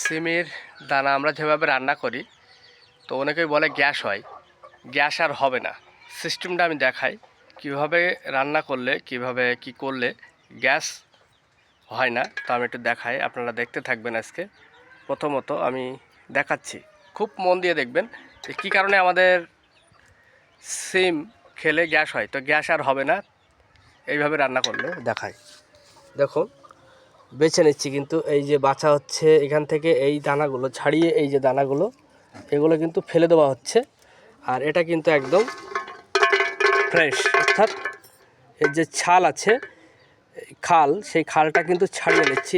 সিমের দানা আমরা যেভাবে রান্না করি তো অনেকেই বলে গ্যাস হয়, গ্যাস আর হবে না। সিস্টেমটা আমি দেখাই কিভাবে রান্না করলে কিভাবে কি করলে গ্যাস হয় না। তো আমি একটু দেখাই, আপনারা দেখতে থাকবেন। আজকে প্রথমত আমি দেখাচ্ছি, খুব মন দিয়ে দেখবেন যে কী কারণে আমাদের সিম খেলে গ্যাস হয়। তো গ্যাস আর হবে না এইভাবে রান্না করলে। দেখাই, দেখুন বেছে নিচ্ছি, কিন্তু এই যে বাছা হচ্ছে এখান থেকে, এই দানাগুলো ছাড়িয়ে এই যে দানাগুলো এগুলো কিন্তু ফেলে দেওয়া হচ্ছে। আর এটা কিন্তু একদম ফ্রেশ, অর্থাৎ এর যে ছাল আছে খাল, সেই খালটা কিন্তু ছাড়িয়ে নিচ্ছি।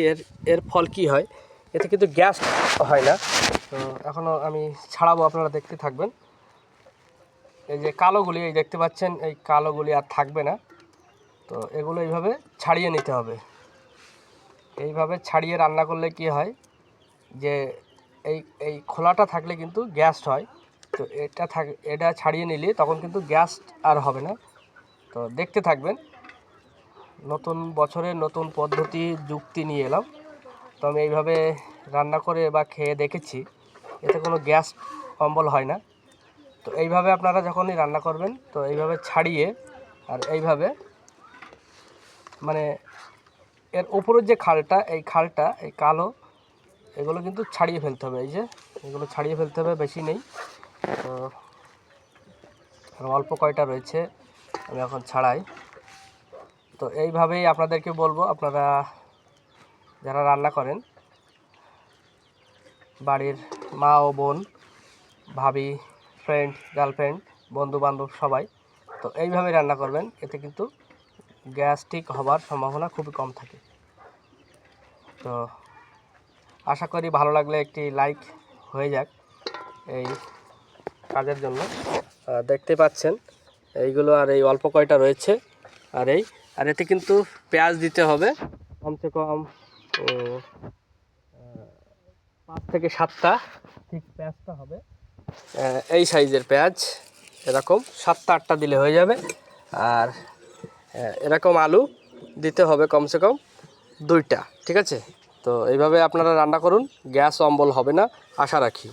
এর ফল কি হয়, এতে কিন্তু গ্যাস হয় না। তো এখনও আমি ছাড়াবো, আপনারা দেখতে থাকবেন। এই যে কালোগুলি এই দেখতে পাচ্ছেন, এই কালোগুলি আর থাকবে না। তো এগুলো এইভাবে ছাড়িয়ে নিতে হবে। এইভাবে ছাড়িয়ে রান্না করলে কি হয় যে এই এই খোলাটা থাকলে কিন্তু গ্যাস হয়। তো এটা ছাড়িয়ে নিলে তখন কিন্তু গ্যাস আর হবে না। তো দেখতে থাকবেন, নতুন বছরের নতুন পদ্ধতি যুক্তি নিয়ে এলাম। তো আমি এইভাবে রান্না করে বা খেয়ে দেখেছি, এতে কোনো গ্যাস অম্বল হয় না। তো এইভাবে আপনারা যখনই রান্না করবেন তো এইভাবে ছাড়িয়ে আর এইভাবে মানে এর উপরের যে খালটা, এই খালটা এই কালো এগুলো কিন্তু ছাড়িয়ে ফেলতে হবে। এই যে এগুলো ছাড়িয়ে ফেলতে হবে, বেশি নেই। তো অল্প কয়টা রয়েছে, আমি এখন ছাড়াই। তো এইভাবেই আপনাদেরকে বলবো, আপনারা যারা রান্না করেন, বাড়ির মা ও বোন, ভাবি, ফ্রেন্ড, গার্লফ্রেন্ড, বন্ধুবান্ধব সবাই, তো এইভাবেই রান্না করবেন। এতে কিন্তু গ্যাস্ট্রিক হবার সম্ভাবনা খুবই কম থাকে। তো আশা করি ভালো লাগলে একটি লাইক হয়ে যাক এই কাজের জন্য। দেখতে পাচ্ছেন এইগুলো, আর এই অল্প কয়টা রয়েছে। আর এতে কিন্তু পেঁয়াজ দিতে হবে কমসে কম 5 থেকে 7টা, ঠিক পেঁয়াজটা হবে এই সাইজের পেঁয়াজ, এরকম 7টা 8টা দিলে হয়ে যাবে। আর এরকম আলু দিতে হবে কমসে কম 2টা, ঠিক আছে? তো এইভাবে আপনারা রান্না করুন, গ্যাস অম্বল হবে না আশা রাখি।